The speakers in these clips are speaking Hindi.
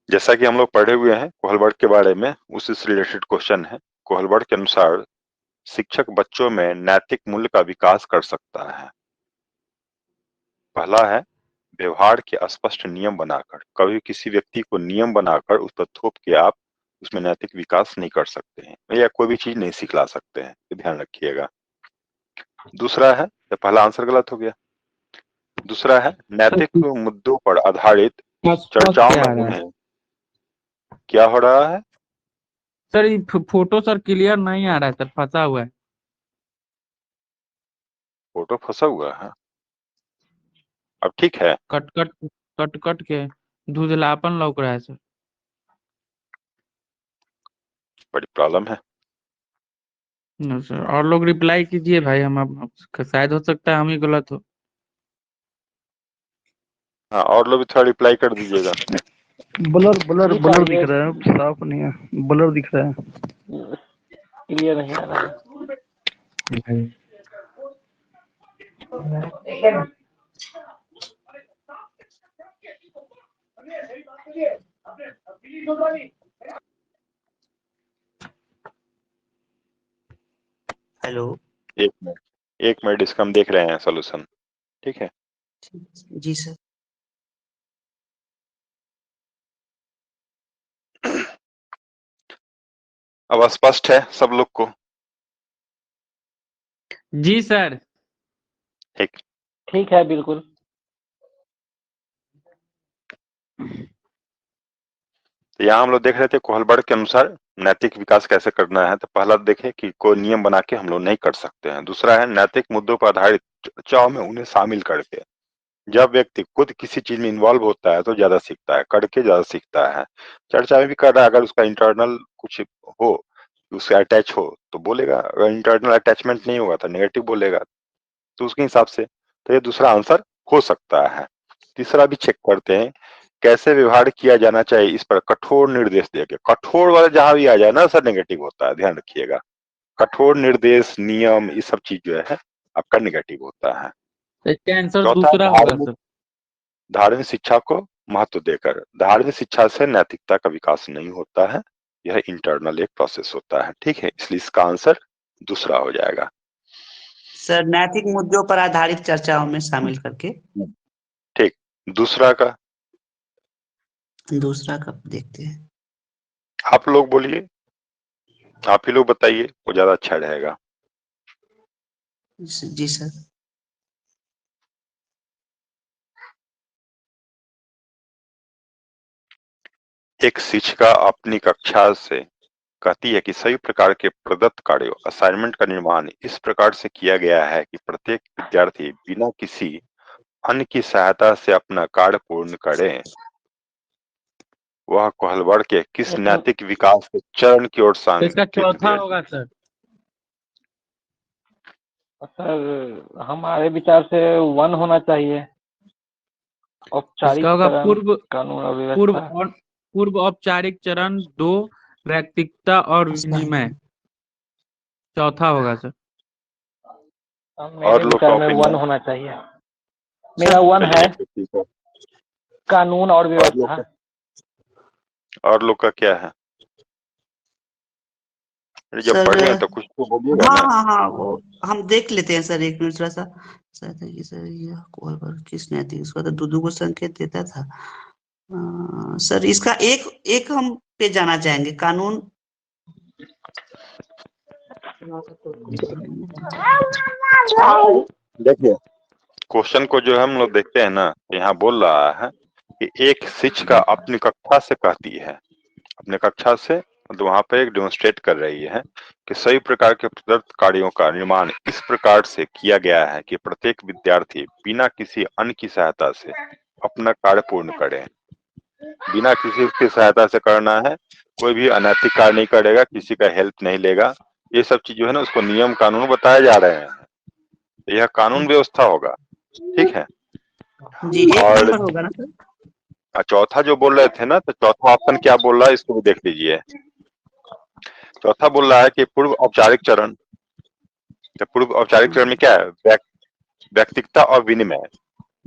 जैसा कि हम लोग पढ़े हुए हैं कोहलबर्ग के बारे में, उसी से रिलेटेड क्वेश्चन है। कोहलबर्ग के अनुसार शिक्षक बच्चों में नैतिक मूल्य का विकास कर सकता है। पहला है व्यवहार के स्पष्ट नियम बनाकर। कभी किसी व्यक्ति को नियम बनाकर उस पर थोप के आप उसमें नैतिक विकास नहीं कर सकते हैं या कोई भी चीज नहीं सिखला सकते हैं, ये ध्यान रखिएगा। दूसरा है, तो पहला आंसर गलत हो गया। दूसरा है नैतिक मुद्दों पर आधारित फर्स्ट चर्चाओं क्या में आ रहा है? उन्हें क्या हो रहा है? सर ये फोटो सर क्लियर नहीं आ रहा है सर, फंसा हुआ है। फोटो फंसा हुआ है। अब ठीक है। कट कट कट कट के धुंधलापन लौक रहा है सर। बड़ी प्रॉब्लम है। नो सर, और लोग रिप्लाई कीजिए भाई, हम शायद हो सकता है हम ही गलत हो। हाँ, और लोग भी थोड़ा रिप्लाई कर दीजिएगा। ब्लर ब्लर ठीक ब्लर है, दिख ये रहा है, साफ नहीं है, ब्लर दिख रहा है। क्लियर नहीं आ रहा है। भाई हेलो। 1 मिनट इसका हम देख रहे हैं सोल्यूशन। ठीक है। जी सर। अब स्पष्ट है सब लोग को? जी सर। ठीक। ठीक है, बिल्कुल। तो यहाँ हम लोग देख रहे थे कोहलबर्ग के अनुसार नैतिक विकास कैसे करना है। तो पहला देखे कि कोई नियम बना के हम लोग नहीं कर सकते हैं। दूसरा है नैतिक मुद्दों पर आधारित चर्चाओं में उन्हें शामिल करके। जब व्यक्ति खुद किसी चीज में इन्वॉल्व होता है तो ज्यादा सीखता है, करके ज्यादा सीखता है। चर्चा में भी कर रहा है, अगर उसका इंटरनल कुछ हो, उससे अटैच हो तो बोलेगा, अगर इंटरनल अटैचमेंट नहीं होगा तो नेगेटिव बोलेगा। तो उसके हिसाब से तो ये दूसरा आंसर हो सकता है। तीसरा भी चेक करते हैं, कैसे व्यवहार किया जाना चाहिए इस पर कठोर निर्देश देके। कठोर वाला जहां भी आ जाए ना सर नेगेटिव होता है, ध्यान रखिएगा। कठोर निर्देश, नियम, ये सब चीज जो है आपका नेगेटिव होता है। तो इसका आंसर चौथा, दूसरा होगा सर। धार्मिक शिक्षा को महत्व देकर। धार्मिक शिक्षा से नैतिकता का विकास नहीं होता है, यह इंटरनल एक प्रोसेस होता है। ठीक है, इसलिए इसका आंसर दूसरा हो जाएगा। सर नैतिक मुद्दों पर आधारित चर्चाओं में शामिल करके। ठीक। दूसरा का दूसरा कब देखते हैं? आप लोग बोलिए, आप ही लोग बताइए, वो ज्यादा अच्छा रहेगा। जी सर। एक शिक्षिका अपनी कक्षा से कहती है कि सभी प्रकार के प्रदत्त कार्यों असाइनमेंट का निर्माण इस प्रकार से किया गया है कि प्रत्येक विद्यार्थी बिना किसी अन्य की सहायता से अपना कार्य पूर्ण करे। वह कोहलबर्ग के किस एक नैतिक विकास के चरण की ओर तो इसका संकेत चौथा दे? होगा सर। सर हमारे विचार से 1 होना चाहिए। औपचारिक इसका होगा चरण, पूर्व कानून और पूर्व व्यवस्था। और पूर्व औपचारिक चरण 2, व्यक्तिकता और विनिमय। चौथा होगा सर। मेरे और लोग का विचार में 1 ओपिनियन? होना चाहिए। मेरा 1 है, चलिए ठीक है। कानून और और लोग व्यवस्था। और लोग का क्या है? अरे जब सर पढ़े हैं तो कुछ तो बोलिएगा हाँ ना। हाँ हाँ, वो हम देख लेते हैं सर, एक मिनट थोड़ा सा। सर ये कोहलबर्ग किस नैतिक, इसका तो दूधू को संकेत देता था। सर इसका एक एक हम पे जाना चाहेंगे, कानून। देखिए, क्वेश्चन को जो हम लोग देखते हैं ना, यहाँ बोल रहा है कि एक शिक्षिका अपनी कक्षा से कहती है, अपने कक्षा से मतलब वहां पे एक डेमोन्स्ट्रेट कर रही है कि सभी प्रकार के प्रदत्त कार्यों का निर्माण इस प्रकार से किया गया है कि प्रत्येक विद्यार्थी बिना किसी अन्य की सहायता से अपना कार्य पूर्ण करे। बिना किसी की सहायता से करना है, कोई भी अनैतिक कार्य नहीं करेगा, किसी का हेल्प नहीं लेगा। ये सब चीज जो है ना, उसको नियम कानून बताए जा रहे हैं। यह कानून व्यवस्था होगा। ठीक है। जी, एक और नंबर होगा ना सर? चौथा जो बोल रहे थे ना, तो चौथा ऑप्शन क्या बोल रहा है इसको भी देख लीजिए। चौथा बोल रहा है कि पूर्व औपचारिक चरण। तो पूर्व औपचारिक चरण में क्या है? व्यक्तिकता और विनिमय।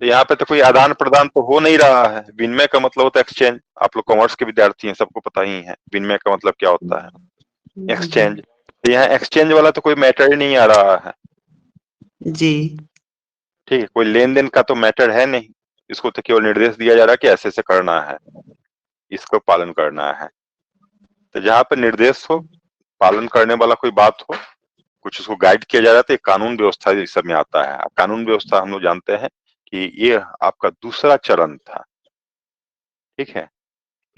तो यहाँ पे तो कोई आदान प्रदान तो हो नहीं रहा है। विनिमय का मतलब होता है एक्सचेंज। आप लोग कॉमर्स के विद्यार्थी हैं, सबको पता ही है विनिमय का मतलब क्या होता है, एक्सचेंज। तो यहाँ एक्सचेंज वाला तो कोई मैटर ही नहीं आ रहा है। जी। ठीक है, कोई लेन देन का तो मैटर है नहीं। इसको तो केवल निर्देश दिया जा रहा है कि ऐसे ऐसे करना है, इसको पालन करना है। तो जहाँ पे निर्देश हो, पालन करने वाला कोई बात हो, कुछ उसको गाइड किया जा रहा है, तो एक कानून व्यवस्था इस सब में आता है। अब कानून व्यवस्था हम लोग जानते हैं कि ये आपका दूसरा चरण था। ठीक है,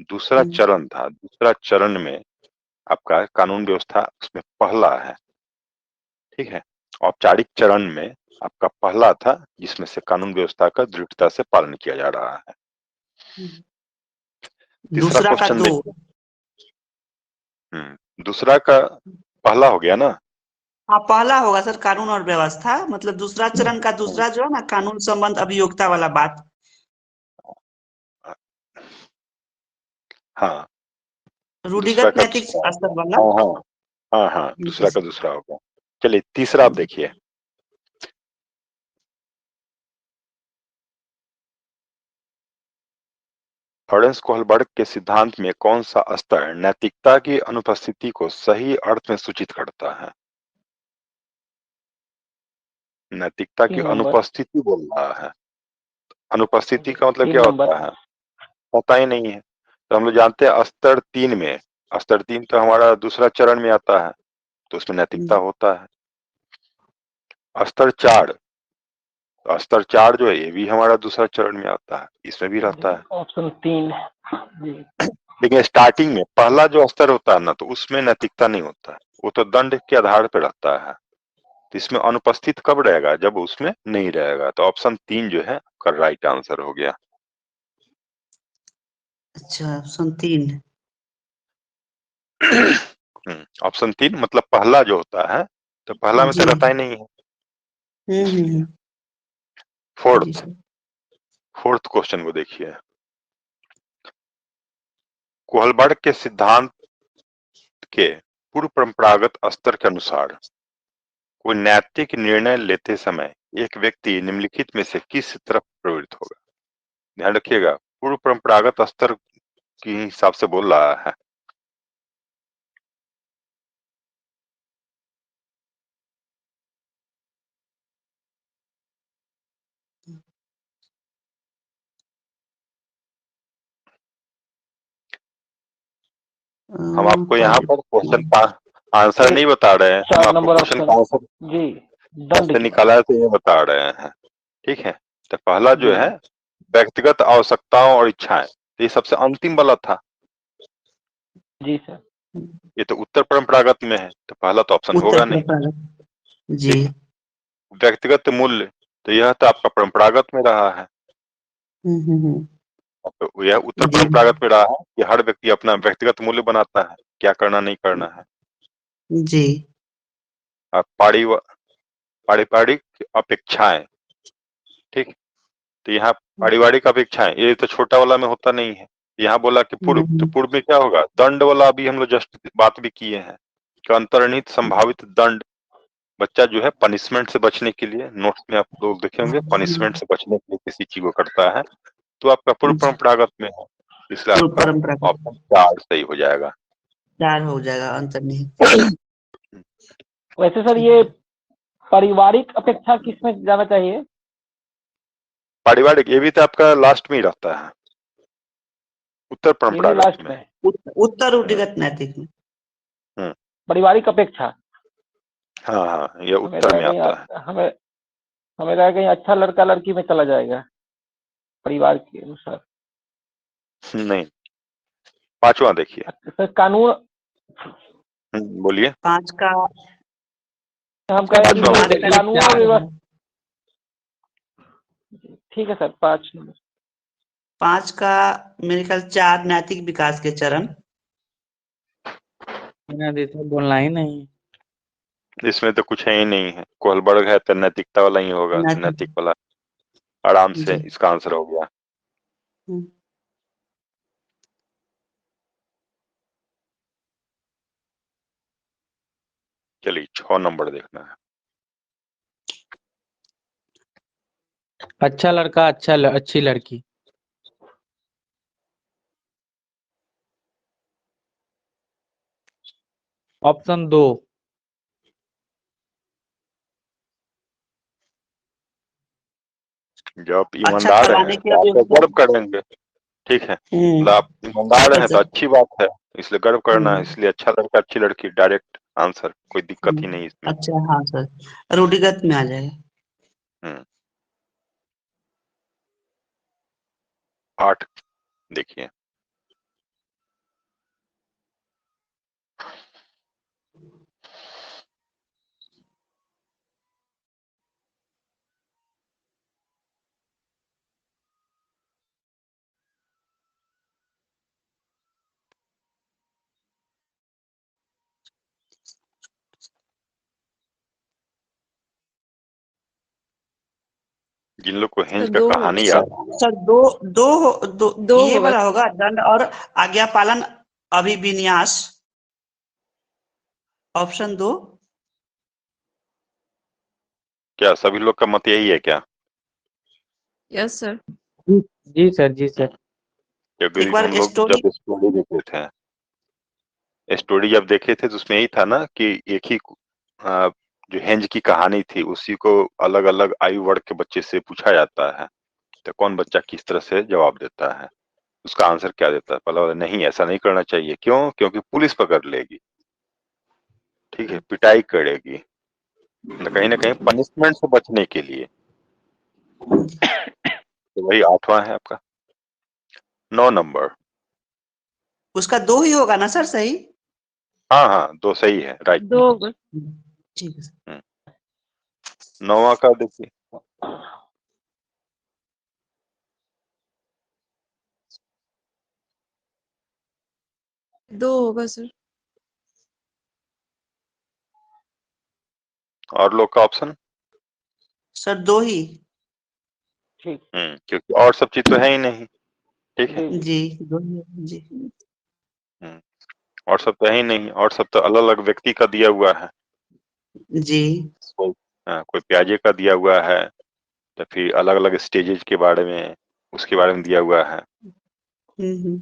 दूसरा चरण था। दूसरा चरण में आपका कानून व्यवस्था उसमें पहला है। ठीक है, औपचारिक चरण में आपका पहला था, जिसमें से कानून व्यवस्था का दृढ़ता से पालन किया जा रहा है। तीसरा दूसरा का क्वेश्चन 2। देखिए। दूसरा का पहला हो गया ना। हाँ, पहला होगा सर कानून और व्यवस्था, मतलब दूसरा चरण का दूसरा जो है ना, कानून संबंध अभियोक्ता वाला बात। हाँ, दूसरा रूढ़िगत का नैतिक दूसरा। स्तर वाला। हाँ हाँ हाँ हाँ, दूसरा का दूसरा हो गया। चलिए तीसरा आप देखिए। हॉरेंस कोहलबर्ग के सिद्धांत में कौन सा स्तर नैतिकता की अनुपस्थिति को सही अर्थ में सूचित करता है? नैतिकता की 3 नंबर। अनुपस्थिति बोल रहा है। अनुपस्थिति का मतलब 3 क्या नंबर। होता है, पता ही नहीं है। तो हम लोग जानते हैं स्तर 3 में, स्तर 3 तो हमारा दूसरा चरण में आता है, तो उसमें नैतिकता होता है। स्तर 4, तो स्तर 4 जो है ये भी हमारा दूसरा चरण में आता है, इसमें भी रहता है। ऑप्शन 3 जी। लेकिन स्टार्टिंग में पहला जो स्तर होता है ना, तो उसमें नैतिकता नहीं होता है, वो तो दंड के आधार पर रहता है। तो इसमें अनुपस्थित कब रहेगा, जब उसमें नहीं रहेगा। तो ऑप्शन 3 जो है आपका राइट आंसर हो गया। अच्छा, ऑप्शन 3। ऑप्शन 3 मतलब पहला जो होता है, तो पहला में तो जी। रहता ही नहीं है। हम्म। जी फोर्थ सर। फोर्थ क्वेश्चन को देखिए। कोहलबर्ग के सिद्धांत के पूर्व परंपरागत स्तर के अनुसार कोई नैतिक निर्णय लेते समय एक व्यक्ति निम्नलिखित में से किस तरफ प्रवृत्त होगा? ध्यान रखिएगा, पूर्व परंपरागत स्तर के हिसाब से बोल रहा है। हम आपको यहाँ पर क्वेश्चन का आंसर नहीं बता रहे हैं, हम 4 आपको नंबर क्वेश्चन ऑप्शन का आंसर जी। दंड कैसे की बात। निकाला है तो ये बता रहे हैं। ठीक है, तो पहला जो जी। है व्यक्तिगत आवश्यकताओं और इच्छाएं, तो ये सबसे अंतिम वाला था। जी सर। ये तो उत्तर परंपरागत में है, तो पहला तो ऑप्शन उत्तर होगा नहीं। परंपरागत। जी। ठीक, व्यक्तिगत मूल्य, तो यह तो आपका परंपरागत में रहा है। हम्म। तो यह उत्तर जी। परंपरागत में रहा है कि हर व्यक्ति अपना व्यक्तिगत मूल्य बनाता है, क्या करना नहीं करना है। जी। अब पारिवारिक अपेक्षाएं। ठीक, तो यहाँ पारिवारिक अपेक्षाएं, ये तो छोटा वाला में होता नहीं है। यहाँ बोला कि पूर्व, तो पूर्व में क्या होगा, दंड वाला अभी हम लोग जस्ट बात भी किए हैं कि अंतर्निहित संभावित दंड। बच्चा जो है पनिशमेंट से बचने के लिए, नोट्स में आप लोग देखे होंगे, पनिशमेंट से बचने के लिए किसी चीज को करता है, तो आपका पूर्व परंपरागत में है, इसलिए पूर्व आपका परंपरागत ऑप्शन 4 सही हो जाएगा। 4 हो जाएगा अंतर्निहित। वैसे सर ये पारिवारिक अपेक्षा किस में जाना चाहिए? पारिवारिक, ये भी तो आपका लास्ट में ही रहता है, उत्तर ये भी परंपरागत लास्ट में। में है। उत्तर रूढ़िगत नैतिक में। पारिवारिक अपेक्षा। हाँ हाँ, ये हमें उत्तर लगा में कहीं आता है। हमें हमें लगा कहीं अच्छा लड़का लड़की में चला जाएगा परिवार के अनुसार। नहीं, पांचवा देखिए। अच्छा, सर कानून बोलिए। 5 का हम कह रहे हैं पांचवा कि बताइए। कानून और व्यवस्था। ठीक है सर, 5 नंबर। 5 का मेरे ख्याल 4 नैतिक विकास के चरण। देखो बोलना ही नहीं। इसमें तो कुछ है ही नहीं है, कोहलबर्ग है तो नैतिकता वाला ही होगा, तो नैतिक। नैतिक वाला आराम से जी। इसका आंसर हो गया। हम्म। चलिए 6 नंबर देखना है। अच्छा लड़का अच्छी लड़की। ऑप्शन 2। जब आप अच्छा ईमानदार कराने हैं की तो आप तो अभियोजन। गर्व करेंगे। ठीक है, मतलब आप ईमानदार हैं तो अच्छा। अच्छी बात है, इसलिए गर्व करना है, हम्म, इसलिए अच्छा लड़का अच्छी लड़की डायरेक्ट आंसर, कोई दिक्कत ही नहीं इसमें। अच्छा हाँ सर, रूढ़िगत में आ जाएगा। हम्म 8 देखिए। जिन लोग को हेंज का दो कहानी होगा। याद, सर दो दो ये होगा। वाला होगा, दंड और आज्ञा पालन अभिविन्यास। ऑप्शन 2। क्या सभी लोग का मत यही है क्या? Yes sir. जी सर, जी सर। क्योंकि एक बार हम लोग स्टोरी। जब स्टोरी देखे थे, स्टोरी जब देखे थे तो उसमें यही था ना कि एक ही आ, जो हेंज की कहानी थी उसी को अलग अलग आयु वर्ग के बच्चे से पूछा जाता है, तो कौन बच्चा किस तरह से जवाब देता है, उसका आंसर क्या देता है। पहला वाला नहीं, ऐसा नहीं करना चाहिए। क्यों? क्योंकि पुलिस पकड़ लेगी, ठीक है, पिटाई करेगी, न कहीं पनिशमेंट से बचने के लिए। तो वही 8वां है आपका। 9 नंबर। उसका 2 ही होगा ना सर, सही? हाँ हाँ, 2 सही है, राइट। दो होगा। ठीक है सर। 9वां का देखिए। दो होगा सर। और लोग का ऑप्शन? सर 2 ही। ठीक। क्योंकि और सब चीज तो है ही नहीं। ठीक है। जी जी 2 ही है, जी। हम्म, और सब तो है ही नहीं, और सब तो अलग अलग व्यक्ति का दिया हुआ है। जी। कोई कोई प्याजे का दिया हुआ है, तो फिर अलग अलग स्टेजेस के बारे में, उसके बारे में दिया हुआ है। हम्म।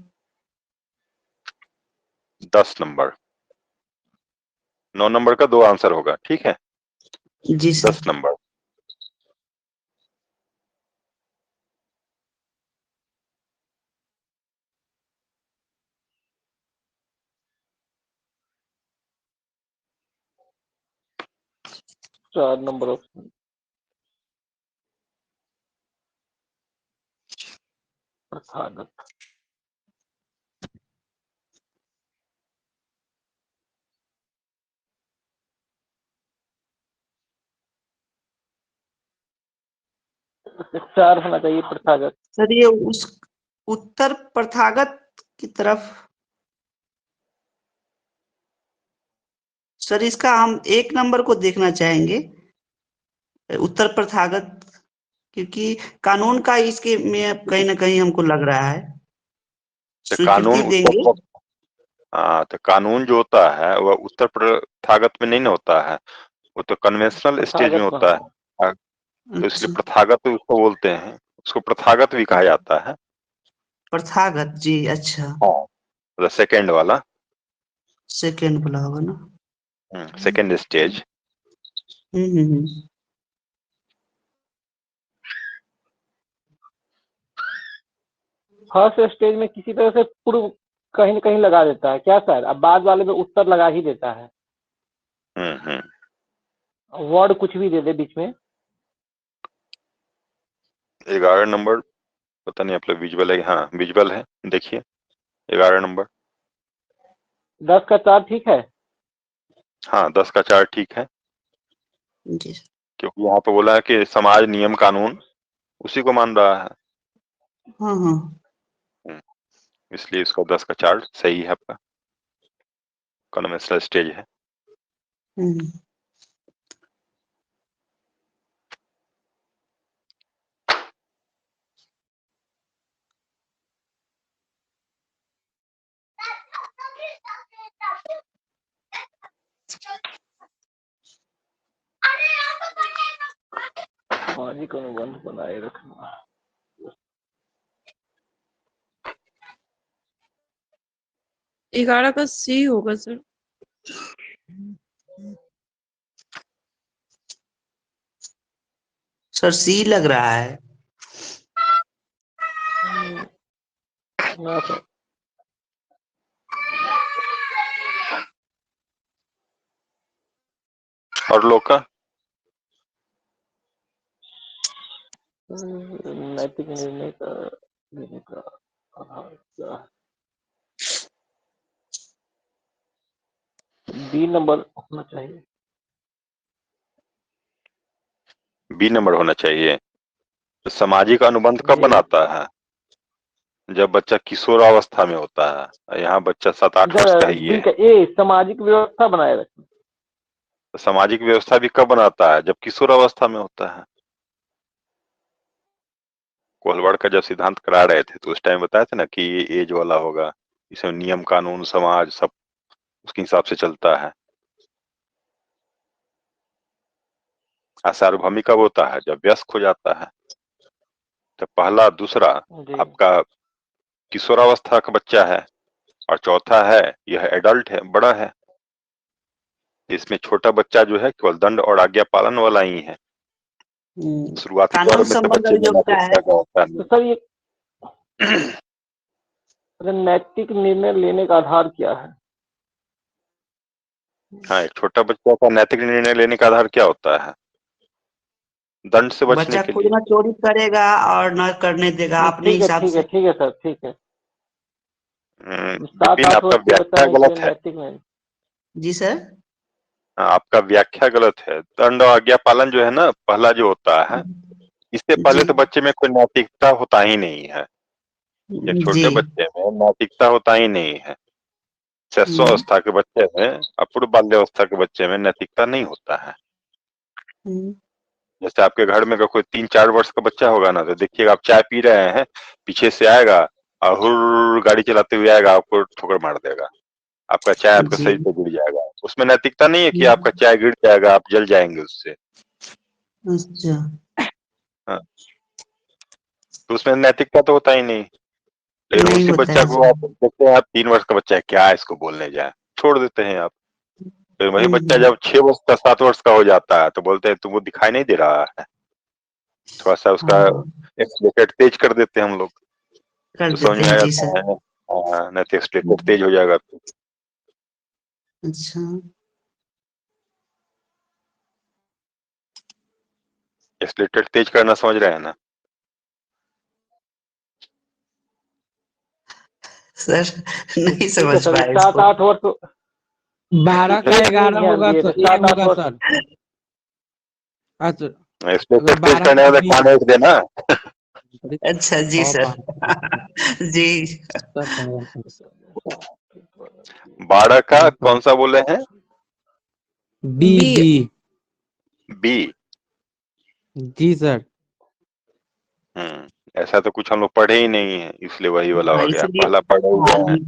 10 नंबर। 9 नंबर का 2 आंसर होगा, ठीक है। जी सर। 10 नंबर। चार नंबर ऑप्शन प्रथागत। चार होना चाहिए प्रथागत। सर ये उस उत्तर प्रथागत की तरफ। सर इसका हम 1 नंबर को देखना चाहेंगे, उत्तर प्रथागत, क्योंकि कानून का इसके में कहीं ना कहीं हमको लग रहा है। तो स्वीकृति कानून देंगे। तो कानून जो होता है वह उत्तर प्रथागत में नहीं ना होता है, वो तो कन्वेंशनल स्टेज में प्रथागत में होता होगा। है। तो इसलिए अच्छा। प्रथागत उसको बोलते हैं, उसको प्रथागत भी कहा जाता है। प्रथागत जी, अच्छा। हाँ, मतलब सेकेंड वाला, सेकेंड वाला होगा ना? Second stage. हम्म। फर्स्ट स्टेज में किसी तरह से पूर्व कहीं न कहीं लगा देता है क्या सर, अब बाद वाले में उत्तर लगा ही देता है, वर्ड कुछ भी दे दे बीच में। 11 नंबर, पता नहीं आप लोग विजुअल है, हाँ विजुअल है, देखिए 11 नंबर। 10 का 4 ठीक है। हाँ 10 का 4 ठीक है, जी। क्योंकि यहाँ पे बोला है कि समाज नियम कानून उसी को मान रहा है। हाँ हाँ। हम्म, इसलिए इसका 10 का 4 सही है आपका, कन्वेंशनल स्टेज है। हम्म। सामाजिक अनुबंध बनाए रखना। ग्यारह का सी होगा सर। सर सी लग रहा है। ना सर, और लोग का नैतिक निर्णय का लेने का आधार क्या है? बी नंबर होना चाहिए। बी नंबर होना चाहिए। तो सामाजिक अनुबंध कब जी। बनाता है? जब बच्चा किशोरावस्था में होता है। यहाँ बच्चा 7-8 वर्ष का ही बी है। का ए सामाजिक व्यवस्था बनाए रखना। तो सामाजिक व्यवस्था भी कब बनाता है? जब किशोरावस्था में होता है। कोहलवाड़ का जब सिद्धांत करा रहे थे तो उस टाइम बताया था ना कि ये एज वाला होगा, इसमें नियम कानून समाज सब उसके हिसाब से चलता है। सार्वभौमिक कब होता है? जब वयस्क हो जाता है। तो पहला दूसरा जी। आपका किशोरावस्था का बच्चा है, और चौथा है यह एडल्ट है, बड़ा है। इसमें छोटा बच्चा जो है केवल दंड और आज्ञा पालन वाला ही है। शुरुआती दौर कानून में तो संबंध बच्चे में जो होता है। नैतिकता का होता तो नहीं। सर ये नैतिक निर्णय लेने का आधार क्या है? हाँ, एक छोटा बच्चा का नैतिक निर्णय लेने का आधार क्या होता है? दंड से बचने बच्चा के खुद लिए। ना चोरी करेगा और ना करने देगा अपने ठीक है, हिसाब ठीक है, से। ठीक है सर, ठीक है। 7-8 विपिन, आपका वर्ष के बच्चा व्याख्या है गलत इसलिए है। नैतिक नहीं। जी सर। आपका व्याख्या गलत है। दंड और आज्ञा पालन जो है ना, पहला जो होता है, इससे पहले जी तो बच्चे में कोई नैतिकता होता ही नहीं है। एक जी। छोटे बच्चे में नैतिकता होता ही नहीं है। शिशुअवस्था के बच्चे में, अपूर्व बाल्यावस्था के बच्चे में नैतिकता नहीं होता है। जैसे आपके घर में अगर कोई 3-4 वर्ष का बच्चा होगा ना, तो देखिएगा आप चाय पी रहे हैं, पीछे से आएगा और हुर्र गाड़ी चलाते हुए आएगा, आपको ठोकर मार देगा। आपका चाय आपके जी। शरीर पे गिर जाएगा। उसमें नैतिकता नहीं है कि आपका चाय गिर जाएगा, आप जल जाएंगे उससे। अच्छा। हाँ, तो उसमें नैतिकता तो होता ही नहीं। लेकिन नहीं उसी होता बच्चा है को आप देखते हैं, आप 3 वर्ष का बच्चा है, क्या इसको बोलने जाए, छोड़ देते हैं आप। फिर वही बच्चा जब 6 वर्ष का 7 वर्ष का हो जाता है तो बोलते हैं तुमको दिखाई नहीं दे रहा है। थोड़ा सा उसका हाँ, एक्सलेटर तेज कर देते हैं हम लोग, कर तो समझ देते में आ हैं जी जाता सर। है। नहीं तो एक्सलेटर तेज हो जाएगा। अच्छा एक्सलेटर तेज करना समझ रहे हैं ना? सर, नहीं ठीक है समझ सर, पाए इसको। 7-8 वर्ष 12 का एक नहीं 11 ध्यान होगा दिए सर, थे, ए 7-8 होगा वर्ष। सर। अच्छा, एक्सलेटर अगर तेज 12 करने का वाला बी कान एक देना। अच्छा जी सर। जी। 12 का कौन सा बोले हैं? B B. बी। बी। जी सर। ऐसा तो कुछ हम लोग पढ़े ही नहीं है, इसलिए वही वाला हाँ हो गया। इसलिए। पहला पढ़े हाँ, हुए हैं,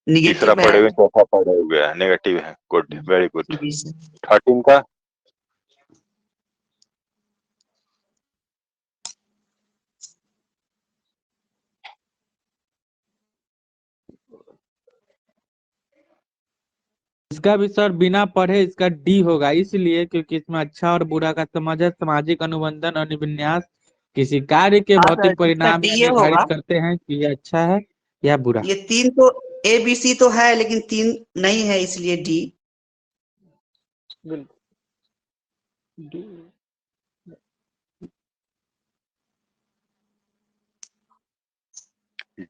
तीसरा निगेटिव है। पढ़े हुए, चौथा पढ़े हुए हैं, नेगेटिव है। Good, very good. जी सर। 13 का इसका भी सर बिना पढ़े इसका डी होगा, इसलिए क्योंकि इसमें अच्छा और बुरा का समझ है। सामाजिक अनुबंधन और विन्यास किसी कार्य के हाँ सर, भौतिक इसका परिणाम या डीए होगा। निर्धारित करते हैं कि यह अच्छा है या बुरा। ये 3 तो ए बी सी तो है लेकिन 3 नहीं है इसलिए डी। बिल्कुल।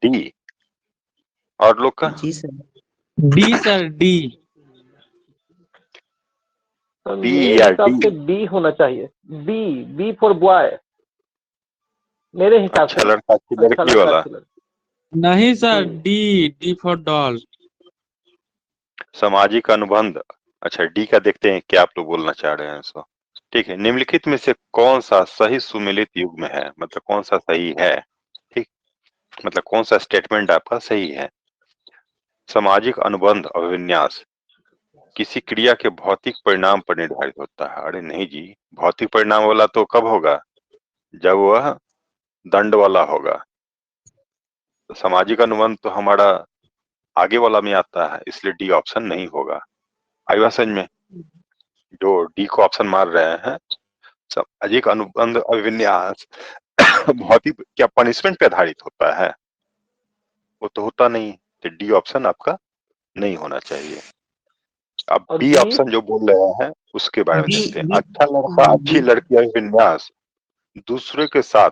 डी। और लोग का जी sir. D sir, D. Sir B मेरे या हिसाब डी? से बी होना चाहिए। बी, बी फॉर बॉय, मेरे हिसाब से अच्छा ना। लड़का अच्छी अच्छा लड़की लड़का वाला। अच्छी लड़की। नहीं सर, जी। D, D for doll. सामाजिक अनुबंध। अच्छा, डी का देखते हैं क्या आप लोग बोलना चाह रहे हैं। सो ठीक है, निम्नलिखित में से कौन सा सही सुमेलित युग्म है, मतलब कौन सा सही है? ठीक, मतलब कौन सा स्टेटमेंट आपका सही है? सामाजिक अनुबंध और विन्यास किसी क्रिया के भौतिक परिणाम पर निर्धारित होता है। अरे नहीं जी, भौतिक परिणाम वाला तो कब होगा? जब वह दंड वाला होगा। तो सामाजिक अनुबंध तो हमारा आगे वाला में आता है, इसलिए डी ऑप्शन नहीं होगा। आई बात समझ में? जो डी को ऑप्शन मार रहे हैं, सामाजिक अनुबंध अभिविन्यास भौतिक क्या पनिशमेंट पे आधारित होता है? वो तो होता नहीं। तो डी ऑप्शन आपका नहीं होना चाहिए। अब और बी बी? ऑप्शन जो बोल रहे हैं उसके बारे में बी देखते हैं। बी अच्छा लड़का हाँ अच्छी बी लड़की अभिविन्यास दूसरे के साथ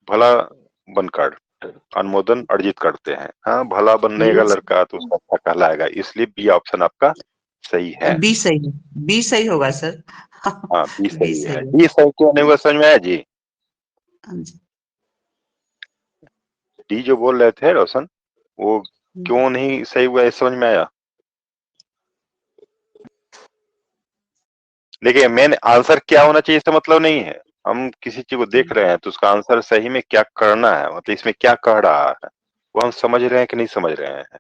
भला बनकर अनुमोदन अर्जित करते हैं। हाँ, भला बनेगा लड़का तो उसका अच्छा कहलाएगा, इसलिए बी ऑप्शन आपका सही है। बी सही है, बी सही होगा सर। हाँ, बी बी सही है। सही है। डी सही क्यों नहीं हुआ, समझ में आया जी? हाँ जी। डी जो बोल रहे थे रोशन, वो क्यों नहीं सही हुआ, ये समझ में आया? देखिए, मेन आंसर क्या होना चाहिए इसका मतलब नहीं है। हम किसी चीज को देख रहे हैं तो उसका आंसर सही में क्या करना है, मतलब इसमें क्या कह रहा है, वो हम समझ रहे हैं कि नहीं समझ रहे हैं।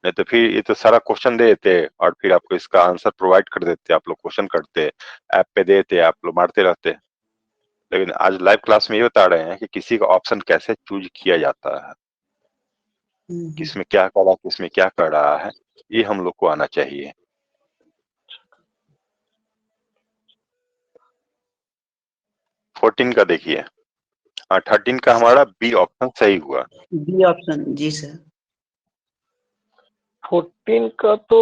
नहीं तो फिर ये तो सारा क्वेश्चन दे देते और फिर आपको इसका आंसर प्रोवाइड कर देते, आप लोग क्वेश्चन करते, ऐप पे देते, आप लोग मारते रहते। लेकिन आज लाइव क्लास में ये बता रहे हैं कि किसी का ऑप्शन कैसे चूज किया जाता है, किसमें क्या कर रहा है, किसमें क्या कर रहा है, ये हम लोग को आना चाहिए। फोर्टीन का देखिए, हाँ 13 का हमारा बी ऑप्शन सही हुआ। बी ऑप्शन जी सर। 14 का तो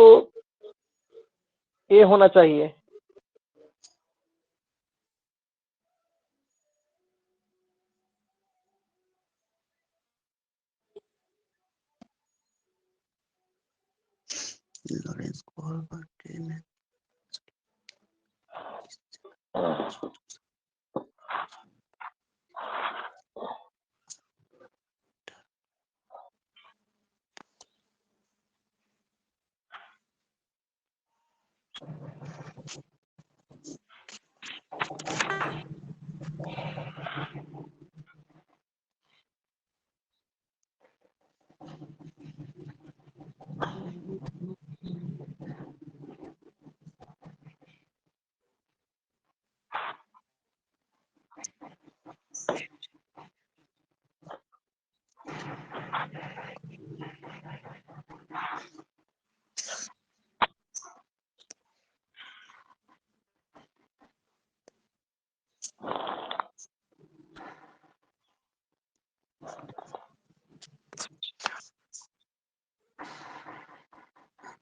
ए होना चाहिए। लॉरेंस कोहलबर्ग के ने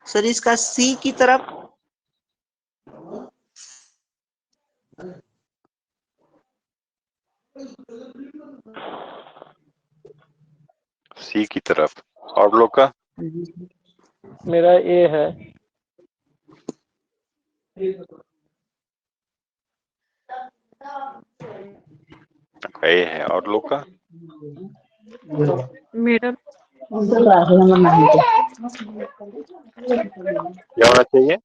सर इसका सी की तरफ सी की तरफ। और लोग का मेरा ए है। ए है, और लोग का मेरा क्या होना चाहिए?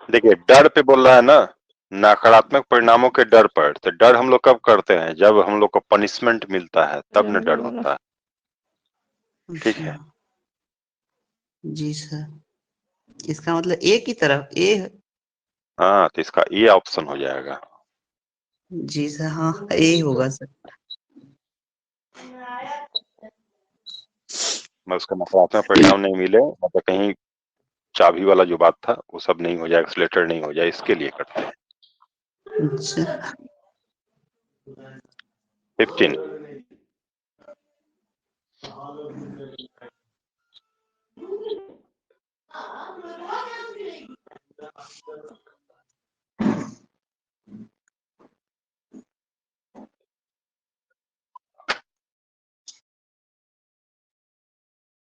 देखिए, डर पे बोल रहा है ना, नकारात्मक परिणामों के डर पर। तो डर हम लोग कब करते हैं? जब हम लोग को पनिशमेंट मिलता है तब न डर होता है। ठीक है, जी सर। इसका मतलब ए की तरफ ए। हाँ तो इसका ये ऑप्शन हो जाएगा। जी सर, हाँ ए होगा सर। मैं उसका नकारात्मक परिणाम नहीं मिले, मतलब कहीं चाबी वाला जो बात था वो सब नहीं हो जाए, एक्सलेटर नहीं हो जाए, इसके लिए करते हैं। अच्छा 15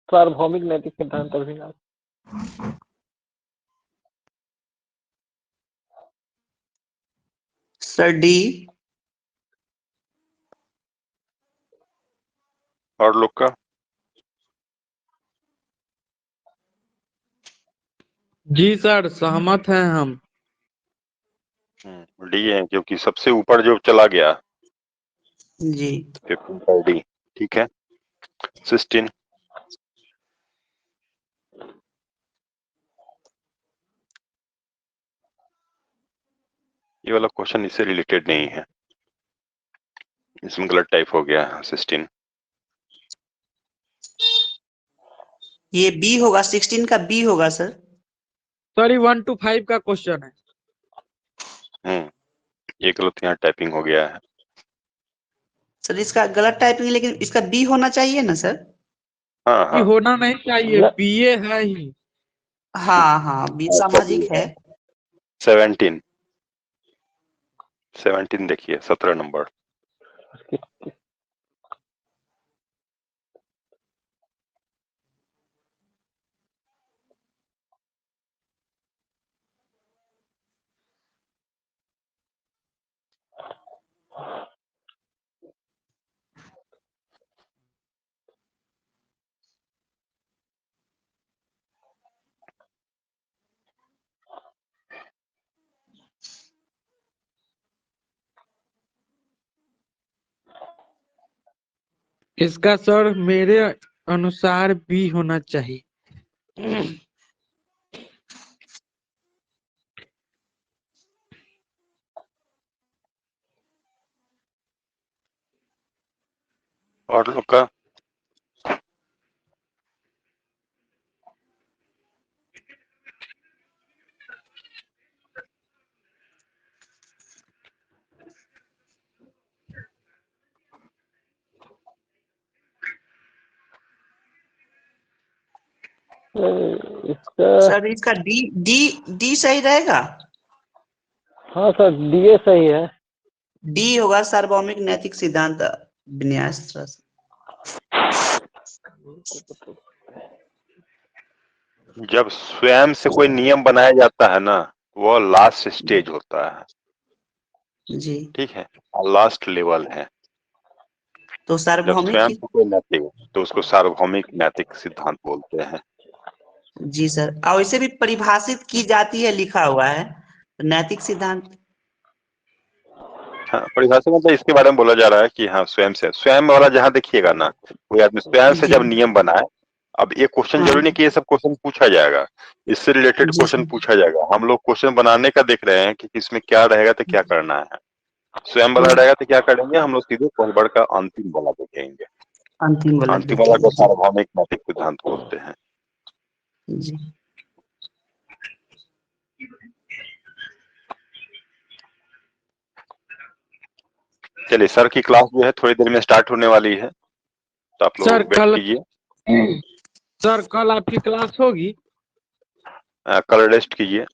सार्वभौमिक नैतिक सिद्धांत अभिविन्यास। Sir D. और लोग का जी सर, सहमत हैं हम। डी है, क्योंकि सबसे ऊपर जो चला गया जी 15 पर डी, ठीक है। सिस्टीन, ये वाला क्वेश्चन इससे रिलेटेड नहीं है, इसमें गलत टाइप हो गया है। सिस्टीन, ये बी होगा, 16 का बी होगा सर। सर ये 1 to 5 का क्वेश्चन है। ये गलत यहाँ टाइपिंग हो गया है। सर इसका गलत टाइपिंग, लेकिन इसका बी होना चाहिए ना सर। हाँ ये हाँ, होना नहीं चाहिए, ल- बीए है ही। हाँ बी सामाजिक है। 17 17 देखिए, 17 नंबर। इसका सर मेरे अनुसार बी होना चाहिए। और लोग का इसका सर इसका डी डी डी सही रहेगा। हाँ सर डीए सही है। डी होगा, सार्वभौमिक नैतिक सिद्धांत विन्यास। जब स्वयं से कोई नियम बनाया जाता है ना, वो लास्ट स्टेज होता है, जी ठीक है, लास्ट लेवल है। तो जब सार्वभौमिक स्वयं से कोई नैतिक, तो उसको सार्वभौमिक नैतिक सिद्धांत बोलते हैं। जी सर, और इसे भी परिभाषित की जाती है, लिखा हुआ है नैतिक सिद्धांत। हाँ, परिभाषा मतलब इसके बारे में बोला जा रहा है कि हाँ, स्वयं से, स्वयं वाला जहाँ देखिएगा ना, कोई आदमी स्वयं से जी जब नियम बनाए। अब ये क्वेश्चन हाँ जरूरी नहीं कि ये सब क्वेश्चन पूछा जाएगा, इससे रिलेटेड जी क्वेश्चन सर। पूछा जाएगा। हम लोग क्वेश्चन बनाने का देख रहे हैं कि इसमें क्या रहेगा तो क्या करना है। स्वयं वाला हाँ रहेगा तो क्या करेंगे, हम लोग सीधे कोहलबड़ का अंतिम वाला देखेंगे। अंतिम वाला अंतिम वाला को देखेंगे जी। सार्वभौमिक नैतिक सिद्धांत बोलते हैं। जी चलिए, सर की क्लास जो है थोड़ी देर में स्टार्ट होने वाली है, तो आप सर लोग वेट कल कीजिए। सर कल आपकी क्लास होगी? कल रेस्ट कीजिए।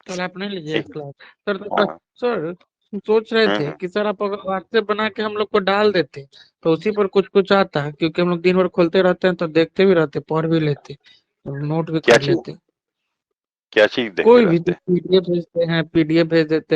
कल आप नहीं लीजिए ठीक, क्लास? सर तो हाँ। सर हम सोच रहे थे कि सर आप अगर व्हाट्सएप बना के हम लोग को डाल देते तो उसी पर कुछ कुछ आता है, क्योंकि हम लोग दिन भर खोलते रहते हैं तो देखते भी रहते, पढ़ भी लेते, नोट भी क्या कर चीज, लेते। क्या चीज देखते कोई भी रहते हैं? पीडीएफ भेजते हैं, पीडीएफ भेज देते हैं।